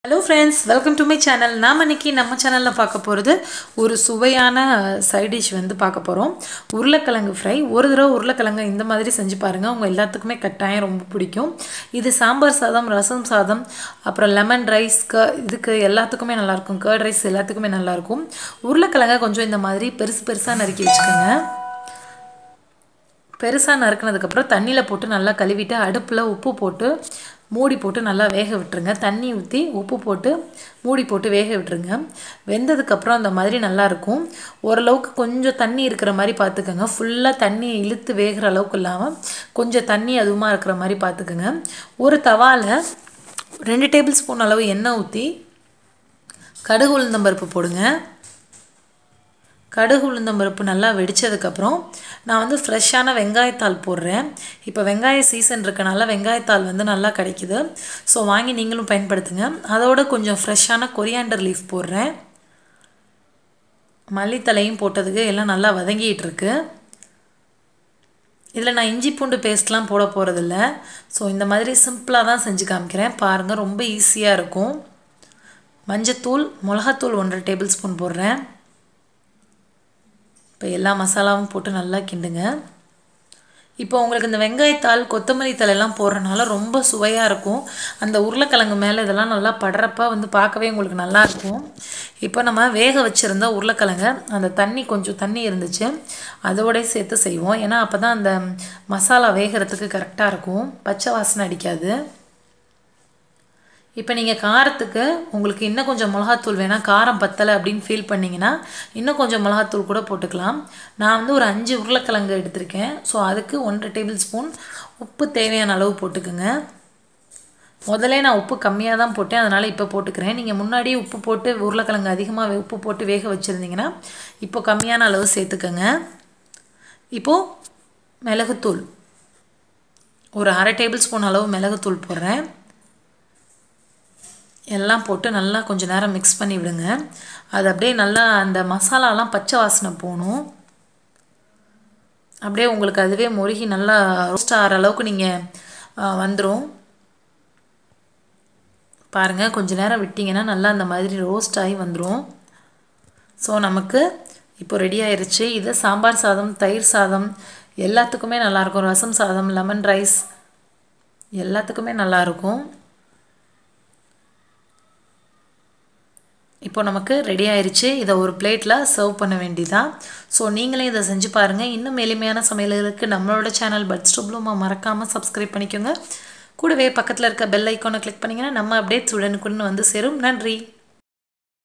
Hello friends, welcome to my channel. நாம இன்னைக்கு நம்ம சேனல்ல பார்க்க போறது ஒரு சுவையான சைடு டிஷ் வந்து பார்க்க போறோம். உருளைக்கிழங்கு ஃப்ரை. ஒரு தடவை உருளைக்கிழங்கு இந்த மாதிரி செஞ்சு பாருங்க. உங்க எல்லாத்துக்குமே கட்டாயம் ரொம்ப பிடிக்கும். இது சாம்பார் சாதம், ரசம் சாதம், அப்புறம் லெமன் ரைஸ் இதுக்கு எல்லாத்துக்குமே நல்லா இருக்கும். கர்ட் ரைஸ் எல்லாத்துக்குமே நல்லா இருக்கும். உருளைக்கிழங்க கொஞ்சம் இந்த மாதிரி பெருசு பெருசா நறுக்கி வச்சுக்கோங்க. பெருசா நறுக்குனதுக்கு அப்புறம் தண்ணில போட்டு நல்லா கழுவிட்டு அடுப்புல உப்பு போட்டு மூடி போட்டு நல்லா வேக விட்டுருங்க. தண்ணி ஊற்றி உப்பு போட்டு மூடி போட்டு வேக விட்டுருங்க. வெந்ததுக்கு அப்புறம் அந்த மாதிரி நல்லா இருக்கும். ஓரளவுக்கு கொஞ்சம் தண்ணி இருக்கிற மாதிரி பார்த்துக்கோங்க. ஃபுல்லாக தண்ணி இழுத்து வேகிற அளவுக்கு இல்லாமல் கொஞ்சம் தண்ணி அதுவுமா இருக்கிற மாதிரி பார்த்துக்கோங்க. ஒரு தவாவில் 2 டேபிள் ஸ்பூன் அளவு எண்ணெய் ஊற்றி கடுகு உளுந்தம்பருப்பு போடுங்க. கடுகு உளுந்தம்பருப்பு நல்லா வெடிச்சதுக்கப்புறம் நான் வந்து ஃப்ரெஷ்ஷான வெங்காயத்தாள் போடுறேன். இப்போ வெங்காய சீசன் இருக்கனால வெங்காயத்தாள் வந்து நல்லா கிடைக்குது. ஸோ வாங்கி நீங்களும் பயன்படுத்துங்க. அதோட கொஞ்சம் ஃப்ரெஷ்ஷான கொரியாண்டர் லீஃப் போடுறேன். மல்லித்தலையும் போட்டதுக்கு எல்லாம் நல்லா வதங்கிட்டு இருக்கு. இதில் நான் இஞ்சி பூண்டு பேஸ்ட்லாம் போட போகிறதில்ல. ஸோ இந்த மாதிரி சிம்பிளாக தான் செஞ்சு காமிக்கிறேன். பாருங்கள், ரொம்ப ஈஸியாக இருக்கும். மஞ்சத்தூள், மிளகாத்தூள் 1.5 டேபிள் ஸ்பூன் போடுறேன். இப்போ எல்லா மசாலாவும் போட்டு நல்லா கிண்டுங்க. இப்போ உங்களுக்கு இந்த வெங்காயத்தாள், கொத்தமல்லி தலையெல்லாம் போடுறனால ரொம்ப சுவையாக இருக்கும். அந்த உருளைக்கிழங்கு மேலே இதெல்லாம் நல்லா படுறப்ப வந்து பார்க்கவே உங்களுக்கு நல்லாயிருக்கும். இப்போ நம்ம வேக வச்சுருந்த உருளைக்கிழங்க அந்த கொஞ்சம் தண்ணி இருந்துச்சு, அதோடய சேர்த்து செய்வோம். ஏன்னா அப்போ தான் அந்த மசாலா வேகிறதுக்கு கரெக்டாக இருக்கும், பச்சை வாசனை அடிக்காது. இப்போ நீங்கள் காரத்துக்கு உங்களுக்கு இன்னும் கொஞ்சம் மிளகாத்தூள் வேணால், காரம் பத்தலை அப்படின்னு ஃபீல் பண்ணிங்கன்னா இன்னும் கொஞ்சம் மிளகாத்தூள் கூட போட்டுக்கலாம். நான் வந்து ஒரு 5 உருளைக்கிழங்கு எடுத்திருக்கேன். ஸோ அதுக்கு 1.5 டேபிள் ஸ்பூன் உப்பு தேவையான அளவு போட்டுக்குங்க. முதல்ல நான் உப்பு கம்மியாக தான் போட்டேன், அதனால் இப்போ போட்டுக்கிறேன். நீங்கள் முன்னாடியே உப்பு போட்டு உருளைக்கிழங்கு அதிகமாக உப்பு போட்டு வேக வச்சுருந்தீங்கன்னா இப்போ கம்மியான அளவு சேர்த்துக்கோங்க. இப்போது மிளகுத்தூள் ஒரு 1/2 டேபிள் ஸ்பூன் அளவு மிளகுத்தூள் போடுறேன். எல்லாம் போட்டு நல்லா கொஞ்சம் நேரம் மிக்ஸ் பண்ணி விடுங்க. அது அப்படியே நல்லா அந்த மசாலாலாம் பச்சை வாசனை போகணும். அப்படியே உங்களுக்கு அதுவே முருகி நல்லா ரோஸ்ட் ஆகிற அளவுக்கு நீங்கள் வந்துடும். பாருங்கள், கொஞ்சம் நேரம் விட்டிங்கன்னா நல்லா அந்த மாதிரி ரோஸ்ட் ஆகி வந்துடும். ஸோ நமக்கு இப்போ ரெடி ஆயிடுச்சு. இது சாம்பார் சாதம், தயிர் சாதம் எல்லாத்துக்குமே நல்லாயிருக்கும். ரசம் சாதம், லெமன் ரைஸ் எல்லாத்துக்குமே நல்லாயிருக்கும். இப்போ நமக்கு ரெடி ஆயிடுச்சு. இதை ஒரு பிளேட்டில் சர்வ் பண்ண வேண்டியதான். ஸோ நீங்களே இதை செஞ்சு பாருங்கள். இன்னும் எளிமையான சமையலுக்கு நம்மளோட சேனல் பட்ஸ் டு ப்ளூமா மறக்காமல் சப்ஸ்கிரைப் பண்ணிக்கோங்க. கூடவே பக்கத்தில் இருக்க பெல் ஐக்கானை கிளிக் பண்ணிங்கன்னா நம்ம அப்டேட்ஸ் உடனுக்குடன் வந்து சேரும். நன்றி.